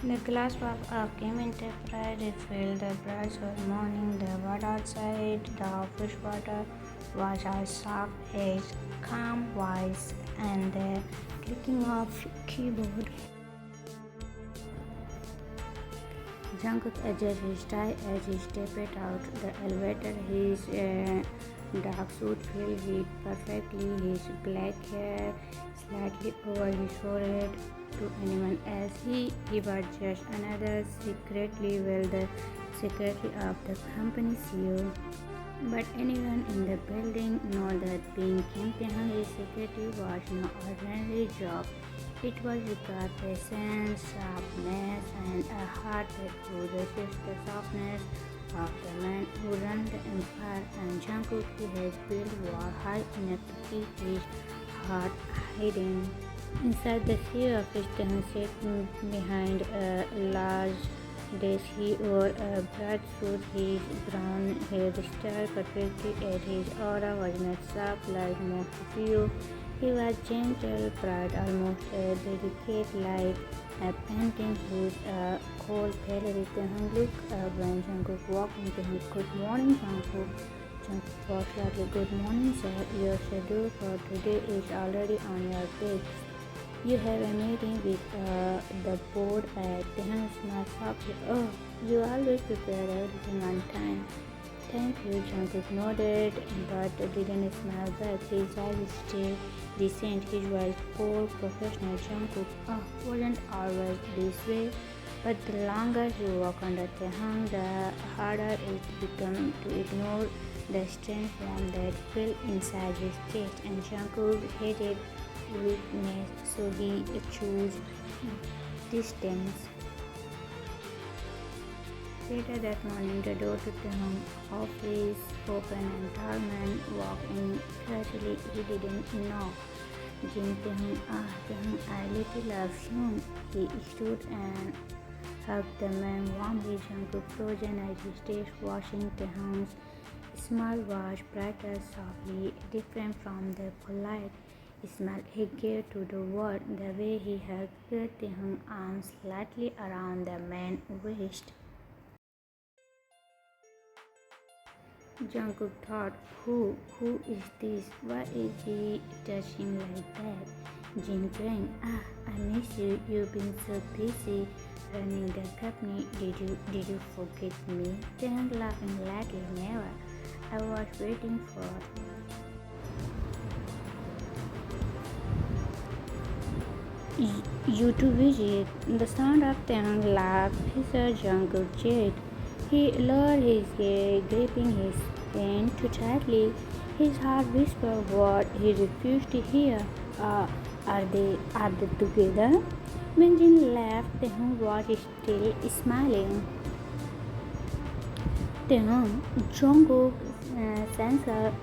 The glass woke up, Misinterpreted, filled the brush of morning, the water outside, the fresh water was as soft as calm voice and the clicking of keyboard. Jungkook adjusted his tie as he stepped out the elevator. His dark suit filled with perfectly. His black hair slightly over his forehead. To anyone else, he was just another secretly the secretary of the company CEO. But anyone in the building knows that being Kim Tae-hung's secretary was no ordinary job. It was required patience, sharpness, and a heart that could resist the softness of the man who ran the empire. And Jungkook has built war high enough to keep his heart hidden. Inside the CEO office, Tae sat behind a large desk. He wore a bright suit, his brown hair styled perfectly, and his aura was not sharp like most CEO. He was gentle, bright, almost delicate, like a painting with a cold palette. Tae looked up when Jungkook walked into him. Good morning, Jungkook. Jungkook was slightly, good morning, sir. Your schedule for today is already on your page. You have a meeting with the board at Tae smiled softly. Oh, you always prepare everything on time. Thank you, Jungkook nodded, but didn't smile back. His eyes stayed decent, his voice cold, professional. Jungkook wasn't always this way, but the longer he walked under Tae, the harder it became to ignore the strange warmth that filled inside his chest. And Jungkook hated weakness, so he chose distance. Later that morning, the door to the office opened and tall man walked in casually. He didn't knock. Jin Tae-hung, I little love soon. He stood and hugged the man warmly. Jungkook frozen as he stayed watching Tae-hung's smile was brighter, softly, different from the polite smile he gave to the world. The way he hugged Tae-hung's arms slightly around the man's waist. Jungkook thought, who is this? Why is he touching like that? Jin Krang, I miss you. You've been so busy running the company. Did you forget me? Tae laughing lightly, never. I was waiting for you to visit. The sound of Tae laugh his Jungkook cheek. He lowered his gaze, gripping his pen too tightly. His heart whispered what he refused to hear. Are they together? When Jin laughed, Tae was still smiling. Tae, Jungkook censored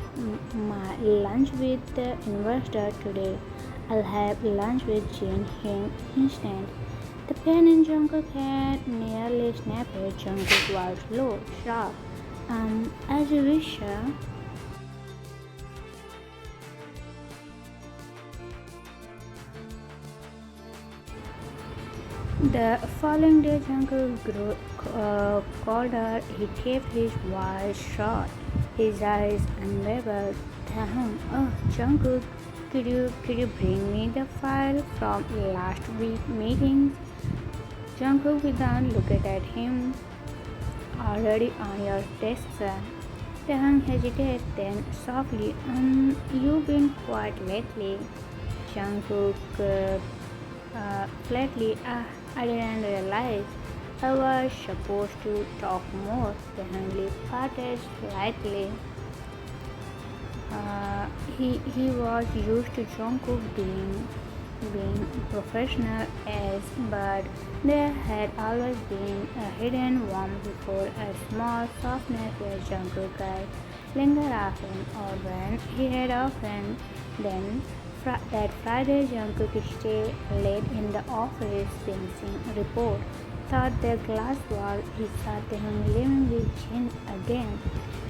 my lunch with the investor today. I'll have lunch with Jin in instant. The pen in Jungkook's hand nearly snapped. Jungkook was low, sharp. As you wish, sir. The following day, Jungkook grew colder. He kept his voice short, his eyes unwavered. Jungkook, could you bring me the file from last week's meetings? Jungkook began looking at him. Already on your desk, sir. Tae hesitated, then softly, you've been quiet lately. Jungkook flatly, I didn't realize I was supposed to talk more. Tae lips parted slightly. He was used to Jungkook being professional but there had always been a hidden warmth before, a small softness where Jungkook eyes lingered often, or when he had often. Then that Friday, Jungkook stayed late in the office finishing a report. Thought the glass wall, he saw Tae living with Jin again.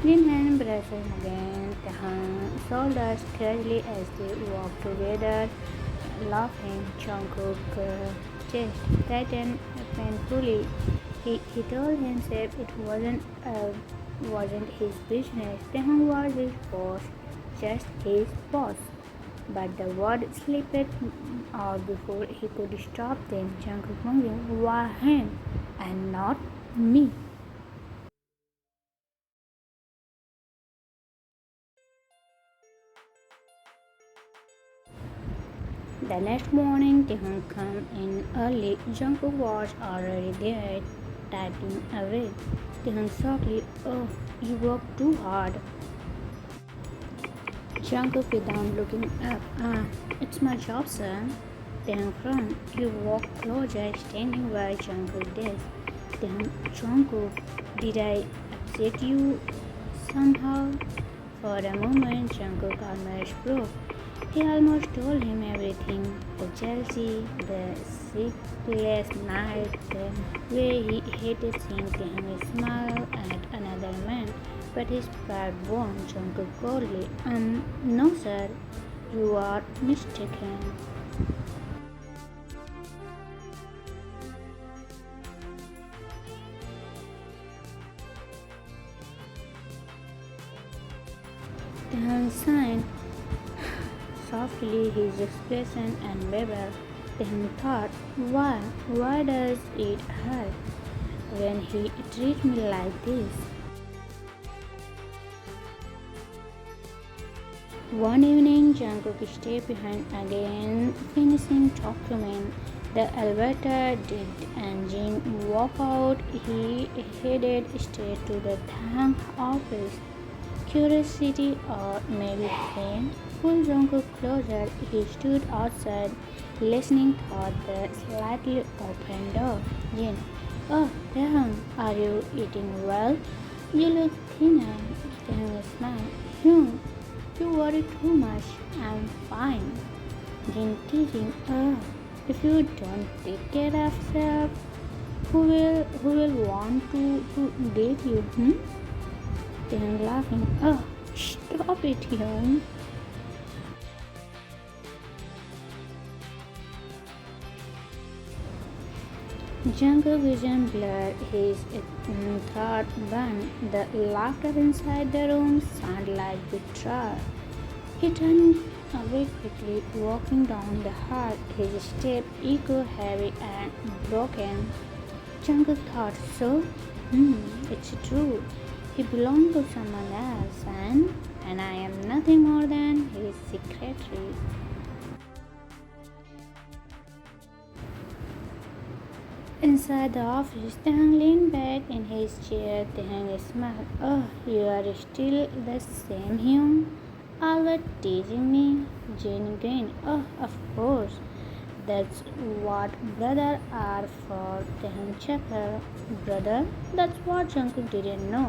Jin and brushed again Tae's shoulders casually as they walked together, laughing. Jungkook chest tightened painfully. He told himself it wasn't his business. Taehyung was his boss, just his boss. But the word slipped out before he could stop them. Jungkook wondering why him and not me. The next morning, Taehyung came in early. Jungkook was already there, typing away. Taehyung softly, "Oh, you worked too hard." Jungkook without looking up. It's my job, sir." Taehyung frowned. He walked closer, standing by Jungkook's desk. Jungkook, did I upset you somehow? For a moment, Jungkook almost broke. He almost told him everything, the jealousy, the sleepless night, the way he hated seeing him smile at another man. But his pride won. Jungkook coldly, no sir, you are mistaken. Taehyung sighed softly, his expression unbearable. Taehyung thought, why does it hurt when he treats me like this? One evening, Jungkook stayed behind again, finishing document. The elevator did engine walk out. He headed straight to the Taehyung office. Curiosity or maybe pain pulled Jungkook closer. He stood outside, listening through the slightly open door. Jin, "Oh, Taehyung, are you eating well? You look thinner." Taehyung smiled. You worry too much. I'm fine." Jin teasing, if you don't take care of yourself, who will want to date you, Taehyung laughing, stop it, Hyung. Jungkook's vision blurred, his throat burned. The laughter inside the room sounded like betrayal. He turned away quickly, walking down the hall, his step echo heavy and broken. Jungkook thought, so? It's true. He belonged to someone else, and I am nothing more than his secretary. Inside the office, Taehyung leaned back in his chair. Taehyung smiled. "Oh, you are still the same Hyung? Always teasing me?" Jin grinned. "Oh, of course. That's what brothers are for." Taehyung chuckled. Brother? That's what Jungkook didn't know.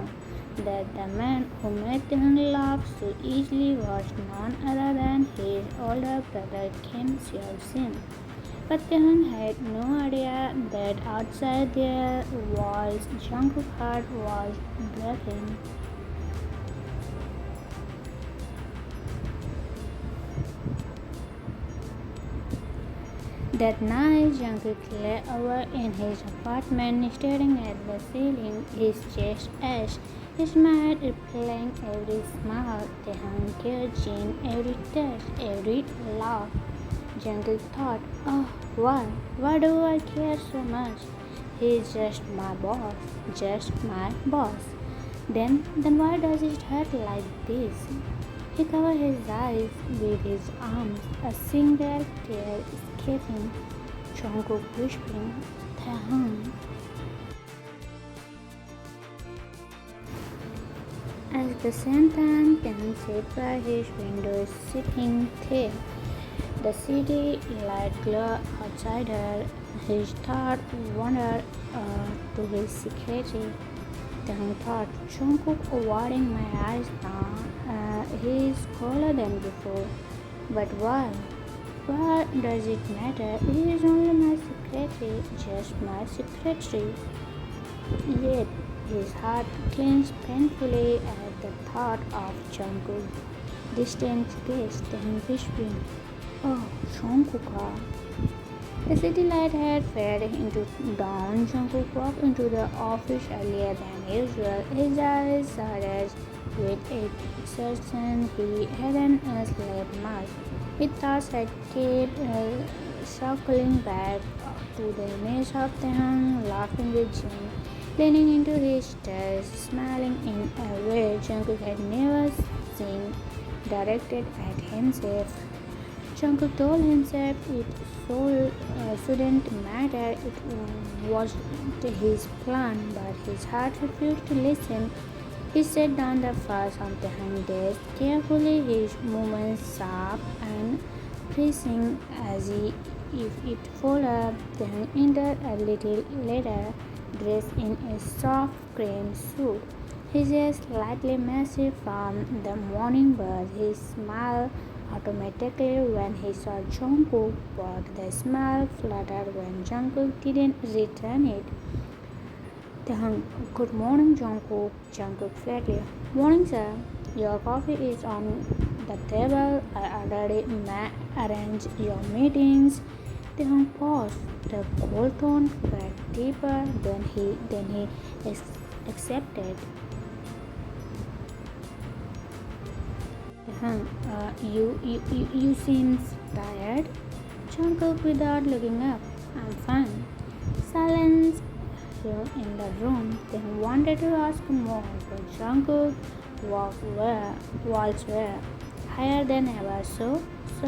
That the man who made Taehyung laugh so easily was none other than his older brother Kim Seol-sin. But Taehyung had no idea that outside their walls, Jungkook's heart was breaking. That night, Jungkook lay over in his apartment, staring at the ceiling, his chest ached, his mind replaying every smile Taehyung gave Jin, every touch, every laugh. Jungkook thought, why? Why do I care so much? He's just my boss, just my boss. Then why does it hurt like this? He covered his eyes with his arms, a single tear escaping. Jungkook whispering, Taehyung. At the same time, Taehyung sat by his window, sipping tea. The city light glowed outside her. His thought wandered to his secretary. Taehyung thought, Jungkook avoiding my eyes now. He is colder than before. But why? Why does it matter? He is only my secretary, just my secretary. Yet his heart clenched painfully at the thought of Jungkook. Distant gaze, Taehyung whispering, Oh, Jungkook. The city light had faded into dawn. Jungkook walked into the office earlier than usual. His eyes surged with exertion. He hadn't slept much. His thoughts had kept circling back to the image of Taehyung laughing with Jin, leaning into his desk, smiling in a way Jungkook had never seen directed at himself. Jungkook told himself it shouldn't matter. It was his plan, but his heart refused to listen. He set down the files on the hand desk carefully, his movements sharp and pressing as if it followed. Then entered a little later, dressed in a soft cream suit. His hair slightly messy from the morning, but he smiled automatically when he saw Jungkook, but the smile fluttered when Jungkook didn't return it. Taehyung, good morning, Jungkook. Jungkook flatly. Morning, sir. Your coffee is on the table. I already arranged your meetings. Taehyung paused. The cold tone got deeper than he accepted. You seem tired. Jungkook without looking up. I'm fine. Silence in the room. They wanted to ask more, but Jungkook walls were higher than ever, so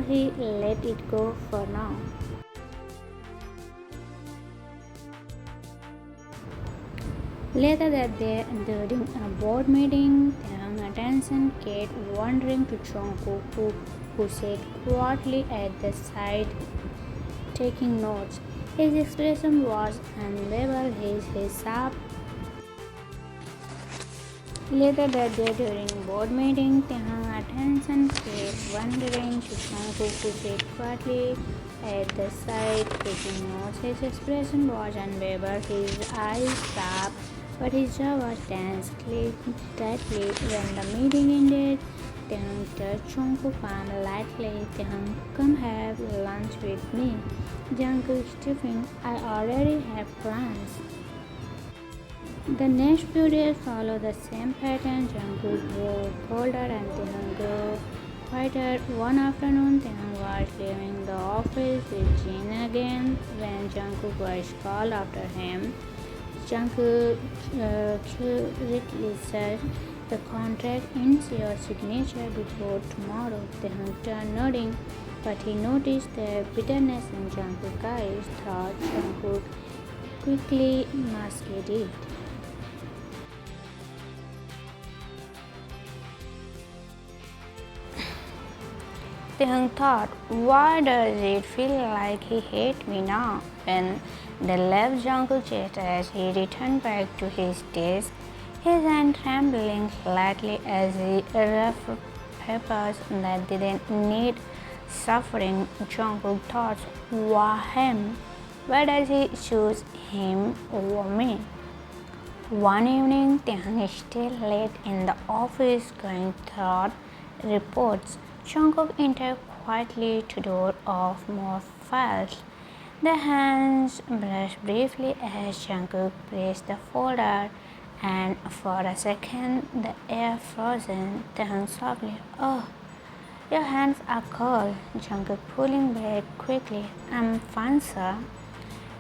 he let it go for now. Later that day, during a board meeting, Taehyung's attention kept wandering to Jungkook, who sat quietly at the side, taking notes. His expression was unbearable, his sharp. Later that day, during board meeting, Taehyung's attention kept wandering to Jungkook, who sat quietly at the side, taking notes. His expression was unbearable, his eyes sharp, but his jaw was tense, clenched tightly. When the meeting ended, Taehyung touched Jungkook's arm lightly. Taehyung, come have lunch with me. Jungkook stiffened. I already have plans. The next few days followed the same pattern. Jungkook grew colder and Taehyung grew quieter. One afternoon, Taehyung was leaving the office with Jin again when Jungkook was called after him. Jungkook curiously said, the contract ends your signature before tomorrow. Taehyung turned nodding, but he noticed the bitterness in Jungkook's eyes. Thought Jungkook quickly masked it. Taehyung thought, why does it feel like he hates me now? When they left Jungkook's chest as he returned back to his desk, his hand trembling slightly as he roughed papers that didn't need suffering. Jungkook thought, why him? Why does he choose him over me? One evening, Taehyung still late in the office going through reports. Jungkook entered quietly to door of more files. The hands brushed briefly as Jungkook pressed the folder, and for a second the air frozen. Taehyung softly, oh, your hands are cold. Jungkook pulling back quickly. I'm fine, sir.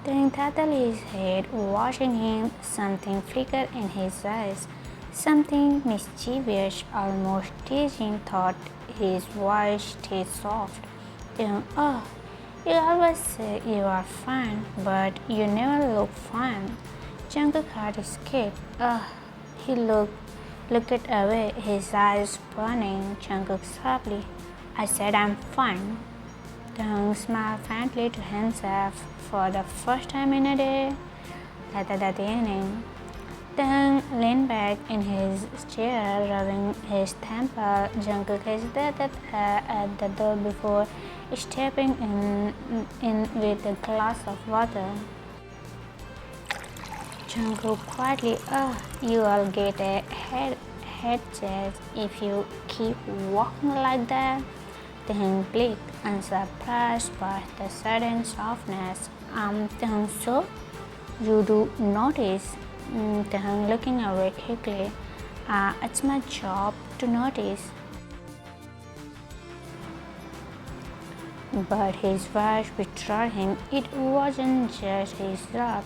Taehyung tattled his head, watching him. Something flickered in his eyes. Something mischievous, almost teasing. Thought his voice stayed soft. Taehyung, oh, you always say you are fine, but you never look fine. Jungkook's heart escaped. He looked away, his eyes burning. Jungkook sharply, I said I'm fine. Taehyung smiled faintly to himself for the first time in a day. Later that evening, Taehyung leaned back in his chair, rubbing his temple. Jungkook hesitated at the door before stepping in with a glass of water. Jungkook quietly, you'll get a head chest if you keep walking like that. Tahang clicked, unsurprised by the sudden softness. Tahang, so you do notice? Tahang looking away quickly. It's my job to notice. But his voice betrayed him. It wasn't just his love.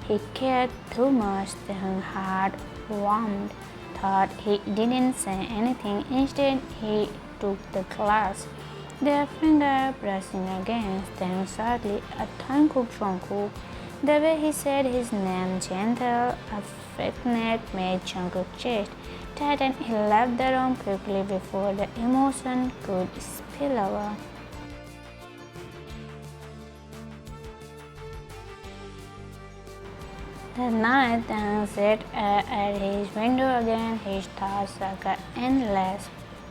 He cared too much. Tahang had warmed, thought he didn't say anything. Instead, he took the glass. Their finger brushing against them sadly. Jungkook, Jungkook. The way he said his name, gentle, affectionate, made Jungkook's chest tighten. He left the room quickly before the emotion could spill over. That night, Tahang sat at his window again. His thoughts got endless.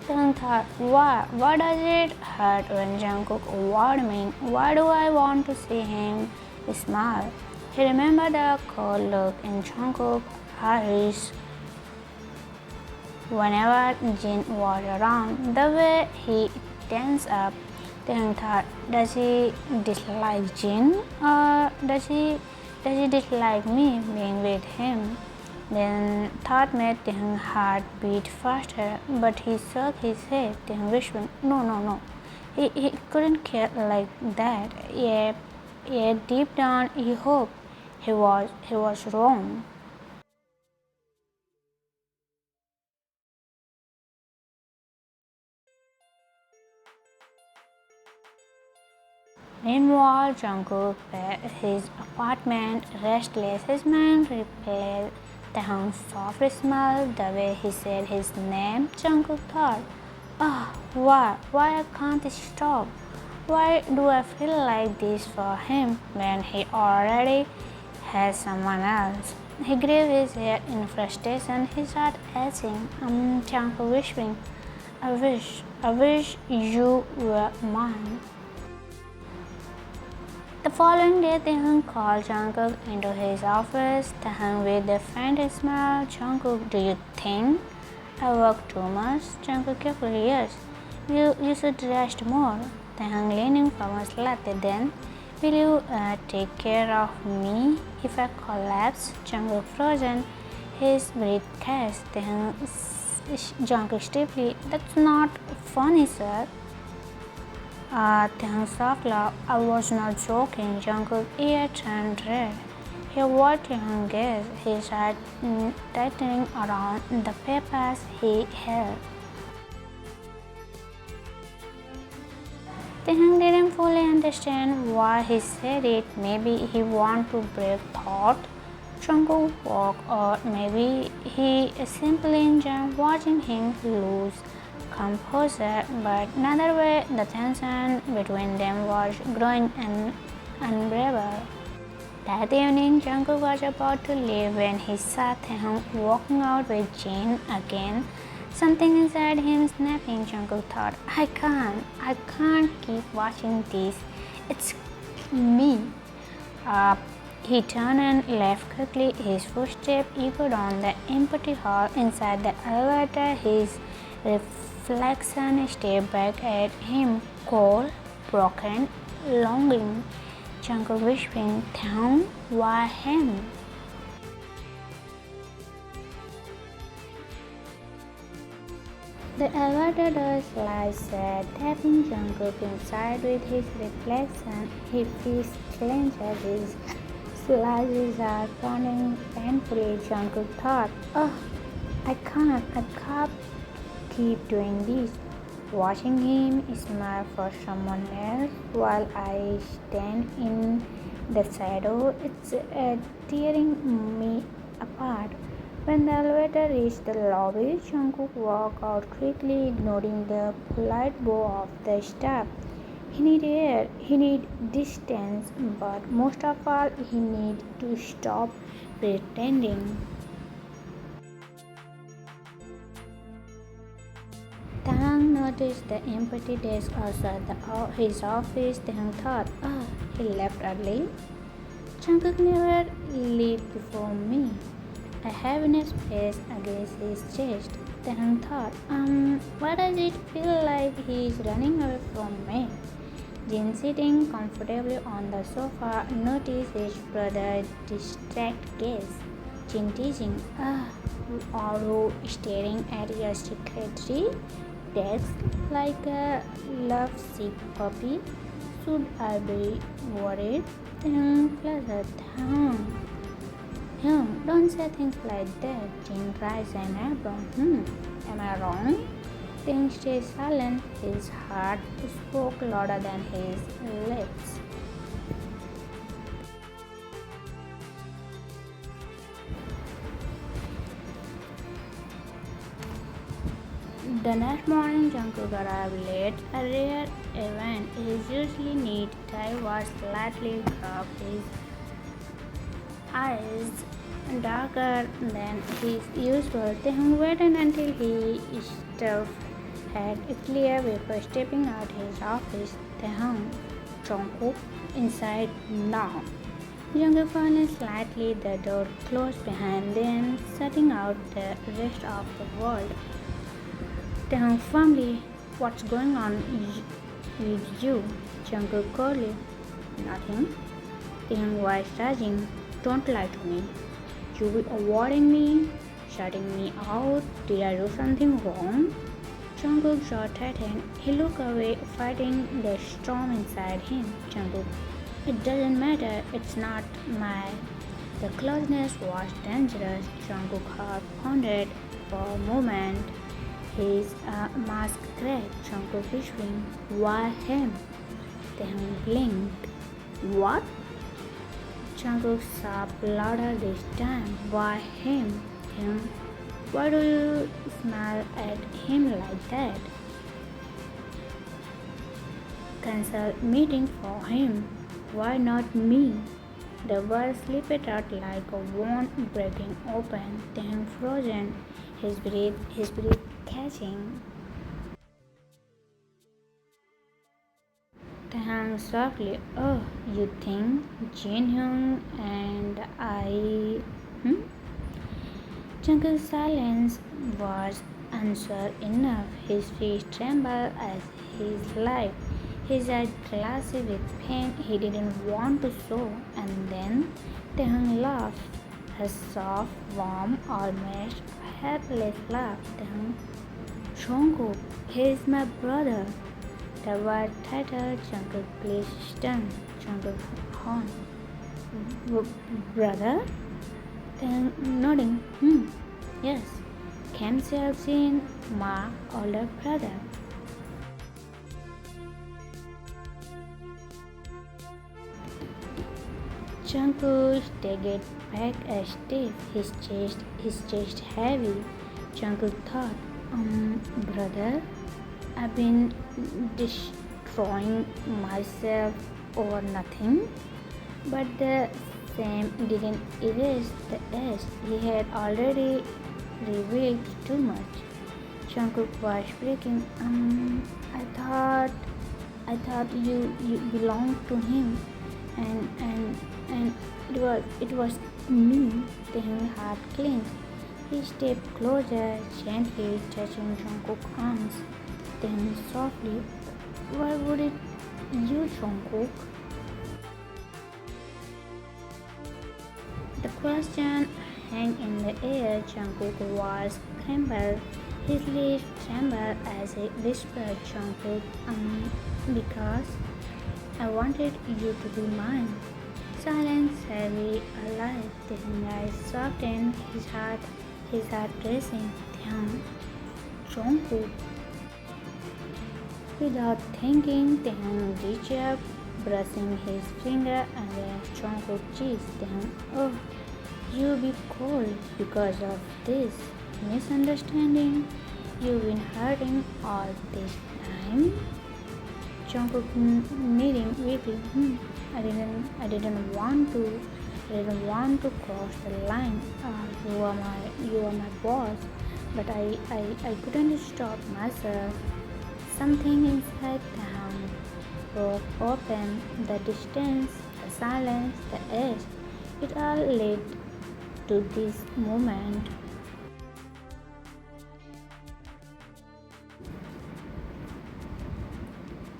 Tahang thought, why does it hurt when Jungkook warned me? Why do I want to see him smile? He remembered the cold look in Jungkook's eyes whenever Jin was around, the way he tensed up. Tahang thought, does he dislike Jin, or does he dislike me being with him? Then thought made Tahang's heart beat faster, but he shook his head. Tahang whispering, no. He couldn't care like that. Yet deep down he hoped he was wrong. Meanwhile, Jungkook at his apartment, restless. His mind replayed Tahang's soft smile, the way he said his name. Jungkook thought, why I can't stop? Why do I feel like this for him when he already has someone else? He gripped his head in frustration. He started asking, Jungkook whispering, I wish you were mine. The following day, Tahang called Jungkook into his office. Tahang with a faint smile. Jungkook, do you think I work too much? Jungkook carefully, yes. You should rest more. Tahang leaning forward slightly. Then, will you take care of me if I collapse? Jungkook frozen. His breath catch. Jungkook stiffly. That's not funny, sir. Tahang soft laugh. I was not joking. Jungkook's ear turned red. He avoided Tahang's gaze. His heart tightening around the papers he held. Tahang didn't fully understand why he said it. Maybe he wanted to break thought Jungkook walk, or maybe he simply enjoyed watching him lose composure, but neither way, the tension between them was growing and unbearable. That evening, Jungkook was about to leave when he saw Tahang walking out with Jin again. Something inside him snapping. Jungkook thought, I can't keep watching this. It's me. He turned and left quickly. His footsteps echoed on the empty hall. Inside the elevator, his reflection stared back at him, cold, broken, longing. Jungkook whispering, Tahang, why him? The elevator door slides tapping Jungkook inside with his reflection. His fist clenched as his slices are pounding painfully. Jungkook thought, I can't keep doing this. Watching him smile for someone else while I stand in the shadow, it's tearing me apart. When the elevator reached the lobby, Jungkook walked out quickly, ignoring the polite bow of the staff. He needed air, he needed distance, but most of all, he needed to stop pretending. Tahang noticed the empty desk outside his office. Tahang thought, he left early. Jungkook never left before me. A heaviness pressed against his chest. Taehyung thought, why does it feel like he's running away from me? Jin, sitting comfortably on the sofa, noticed his brother's distracted gaze. Jin teasing, are you staring at your secretary desk like a lovesick puppy? Should I be worried? Pleasure, don't say things like that. Jin raised an eyebrow. Am I wrong? Ting stayed silent. His heart spoke louder than his lips. The next morning, Jungkook arrived late, a rare event. His usually neat tie was slightly cropped, his eyes darker than his usual. Taehyung waited until he stuffed had a clear before stepping out his office. Taehyung, Jungkook, inside now. Jungkook finally slightly the door closed behind them, shutting out the rest of the world. Taehyung firmly, what's going on with you? Jungkook coldly, nothing. Taehyung voice rising, don't lie to me. You be avoiding me, shutting me out. Did I do something wrong? Jungkook's jaw tightened. He looked away, fighting the storm inside him. Jungkook, it doesn't matter. It's not my. The closeness was dangerous. Jungkook heart pounded for a moment. His mask cracked. Jungkook whispering, why him? Taehyung blinked. What? Jungkook sobbed louder this time. Why him? Taehyung, why do you smile at him like that? Cancel meeting for him. Why not me? The words slipped out like a wound breaking open. Taehyung frozen, his breath catching. Taehyung softly, oh, you think Jin and I? Jungkook's silence was answer enough. His face trembled as he lied. His eyes glassy with pain he didn't want to show. And then Taehyung laughed, a soft, warm, almost helpless laugh. Taehyung, Jungkook, he's my brother. The word title, Jungkook please stunned. Jungkook horn. Brother? Then nodding. Yes. Kim Seok-jin, my older brother. Jungkook staggered back a step, his chest heavy. Jungkook thought, brother, I've been destroying myself over nothing. But the shame didn't erase the edge. He had already revealed too much. Jungkook was breaking. I thought you belonged to him, and it was me. Taehyung's heart clenched. He stepped closer, gently touching Jungkook's arms. Then softly, why would it you, Jungkook? The question hung in the air. Jungkook was trembled. His lips trembled as he whispered, Jungkook, because I wanted you to be mine. Silence heavy, alive. Taehyung's eyes softened, his heart racing. Taehyung, Jungkook. Without thinking, Taehyung reached up, brushing his finger against Jungkook's cheek. Taehyung, oh, you be cold because of this misunderstanding. You've been hurting all this time. Jungkook kneading weakly. I didn't want to cross the line. You are my boss, but I couldn't stop myself. Something inside the hand broke open. The distance, the silence, the edge. It all led to this moment.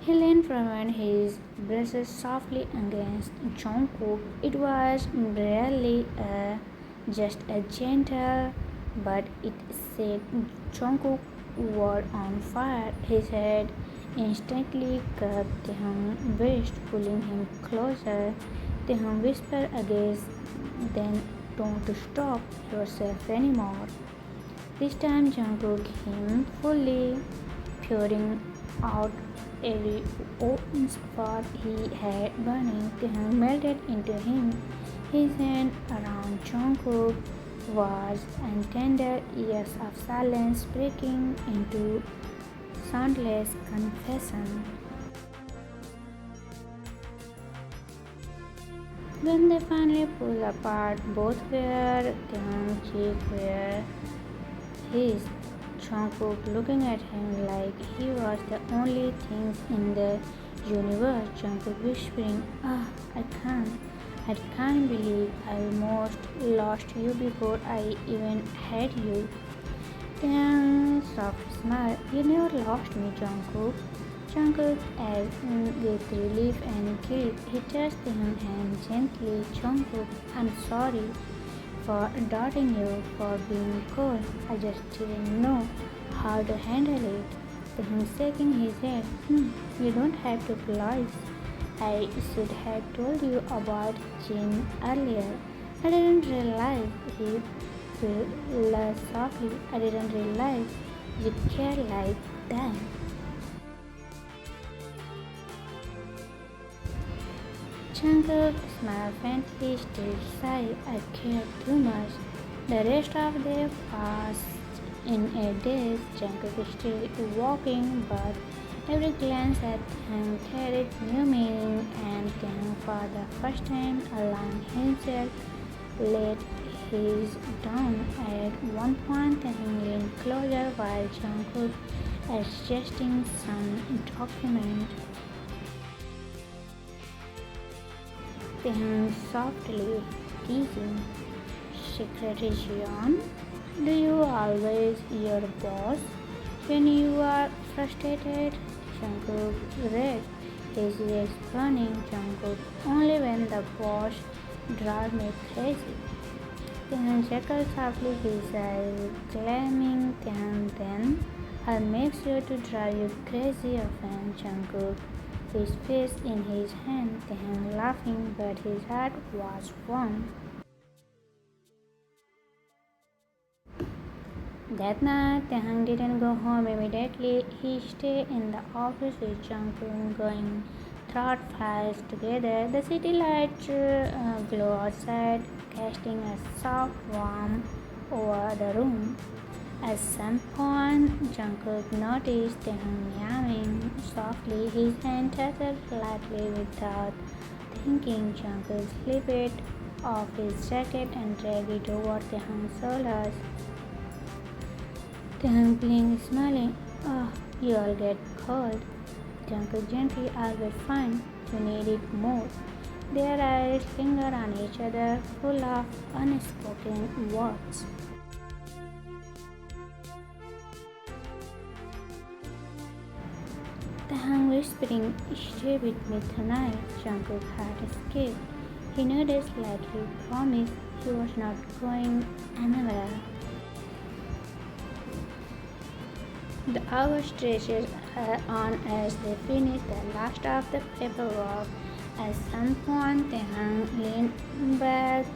He leaned forward, his brushes softly against Jungkook. It was barely just a gentle, but it set Jungkook was on fire. His head instantly cupped Taehyung's waist, pulling him closer. Taehyung whispered again, then don't stop yourself anymore. This time Jungkook him fully, pouring out every spot he had burning. Taehyung melted into him. His hand around Jungkook was and tender years of silence breaking into soundless confession. When they finally pulled apart, both were Taehyung's cheek were his. Jungkook looking at him like he was the only thing in the universe. Jungkook whispering, "Ah, I can't believe I almost lost you before I even had you." Then soft smile, "You never lost me, Jungkook." Jungkook as with relief and guilt, he touched him hand gently. "Jungkook, I'm sorry for doubting you, for being cold. I just didn't know how to handle it." Then shaking his head, You don't have to apologize. I should have told you about Jin earlier. I didn't realize," he laughed softly. "I didn't realize you care like that." Jungkook smiled faintly, still shy. "I care too much." The rest of the passed in a daze. Jungkook is still walking, but every glance at him carried new meaning, and Taehyung for the first time allowed himself let his down. At one point, Taehyung leaned closer while Jungkook adjusting some document. Taehyung softly teasing, "Secretary Jeon, do you always your boss when you are frustrated?" Jungkook read, his ears burning. "Jungkook, only when the boss drives me crazy." Taehyung chuckled softly, his eyes gleaming. Then I'll make sure to drive you crazy often." Jungkook, his face in his hand, Taehyung laughing, but his heart was warm. That night, Taehyung didn't go home immediately. He stayed in the office with Jungkook, going through files together. The city lights glow outside, casting a soft warmth over the room. At some point, Jungkook noticed Taehyung meowing softly. His hand touched lightly without thinking. Jungkook slipped off his jacket and dragged it over Taehyung's shoulders. Taehyung blinked, smiling. "Oh, you all get cold." Jungkook gently argued, "Fine, you need it more." Their eyes lingered on each other, full of unspoken words. Taehyung whispering, "Stay with me tonight." Jungkook's heart escaped. He noticed, like he promised, he was not going anywhere. The hours stretched on as they finished the last of the paperwork. At some point, Taehyung leaned back,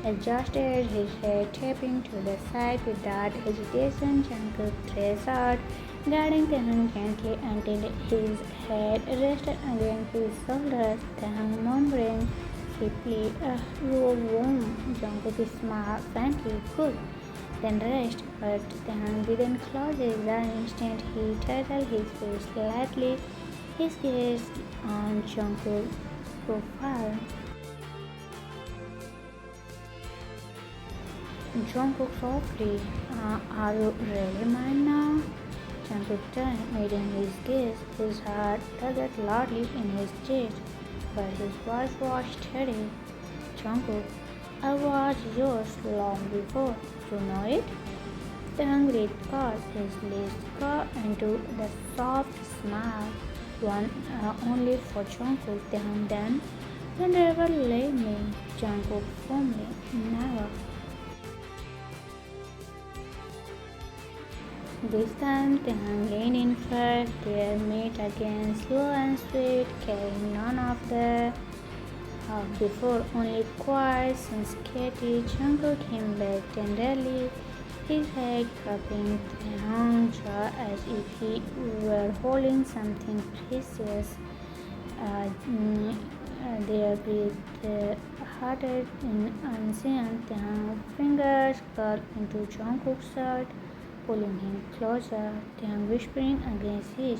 adjusted his head, tapping to the side without hesitation. Jungkook traced out, guiding Taehyung gently until his head rested against his shoulders. Taehyung murmuring simply, "You're warm." Jungkook smiled faintly, "Good. Then rest." But Taehyung didn't close his eyes. Instead, he touched his face lightly, his gaze on Jungkook's profile. Jungkook softly, "Are you really mine now?" Jungkook turned, meeting his gaze. His heart thudded loudly in his chest, but his voice was steady. "Jungkook, I was yours long before. You know it?" The hungry caught his lips curved into the soft smile. one only for Jungkook. Then don't ever leave me, Jungkook firmly. Never. This time, Taehyung leaned in first. They meet again, slow and sweet, carrying none of the before, only quiet since Katie. Jungkook came back tenderly, his head cupping Taehyung's jaw as if he were holding something precious. Their breath hearted in unseen. Taehyung's fingers curled into Jungkook's shirt, pulling him closer. Taehyung whispering against his,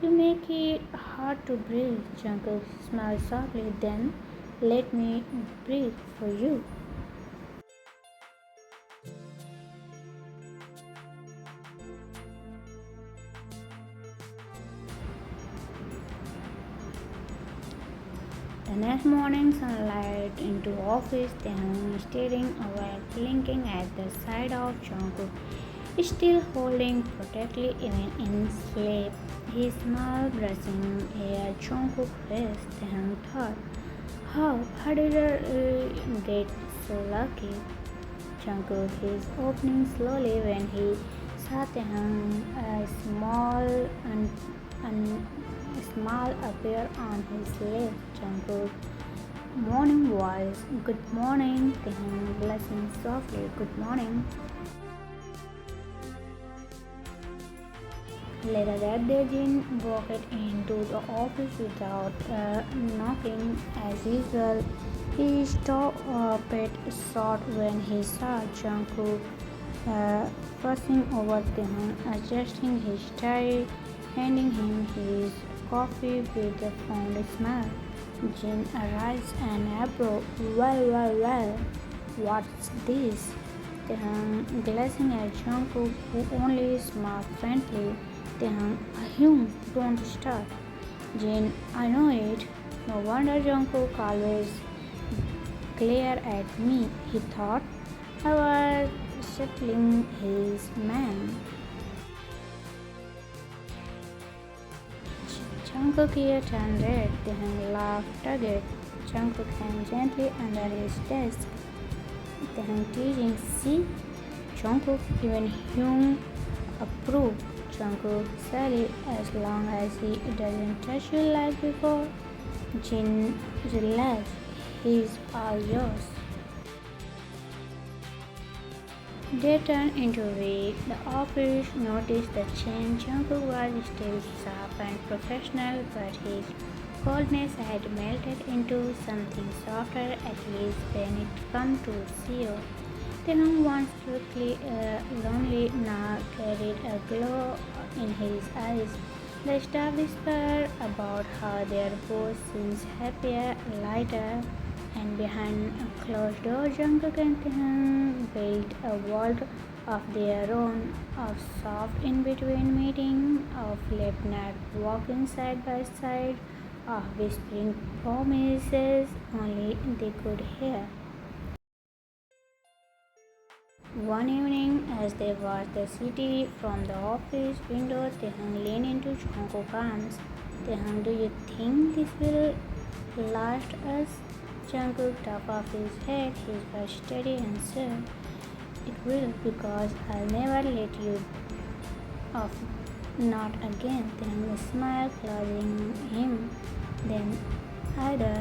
"You make it hard to breathe." Jungkook smiled softly, "Then let me breathe for you." The next morning, sunlight into office. Taehyung staring away, blinking at the side of Jungkook, still holding protectively even in sleep. His smile brushing hair. Jungkook's face. Taehyung thought, how did I get so lucky? Jungkook is opening slowly when he saw Taehyung, a smile appear on his lips. Jungkook morning voice, "Good morning." Taehyung blushing softly, "Good morning." Later that day, Jin walked into the office without knocking. As usual, he stopped short when he saw Jungkook fussing over Taehyung, adjusting his tie, handing him his coffee with a fond smile. Jin raised an eyebrow. Well, what's this?" Taehyung glancing at Jungkook, who only smiled friendly. Taehyung, don't start." "Jin, I know it. No wonder Jungkook always glare at me." He thought, "I was settling his man." Jungkook's ear turned red. Taehyung laughed again. Jungkook hand gently under his desk. Taehyung teasing, "See, Jungkook, even Hyung approved." Jungkook silly, "As long as he doesn't touch you like before." Jin, "Relax, he's all yours." They turned into the office, noticed the change. Jungkook was still sharp and professional, but his coldness had melted into something softer, at least when it came to sceyer. Taehyung, once quickly lonely, now carried a glow in his eyes. The staff whispered about how their boss seems happier, lighter, and behind a closed door, Jungkook and Taehyung built a world of their own, of soft in-between meeting, of late night walking side by side, of whispering promises only they could hear. One evening, as they watched the city from the office window, Taehyung leaned into Jungkook's arms. "Taehyung, do you think this will last us?" Jungkook took off his head, his voice steady and said, "It will, because I'll never let you off. Not again." Taehyung smiled, closing him. "Then either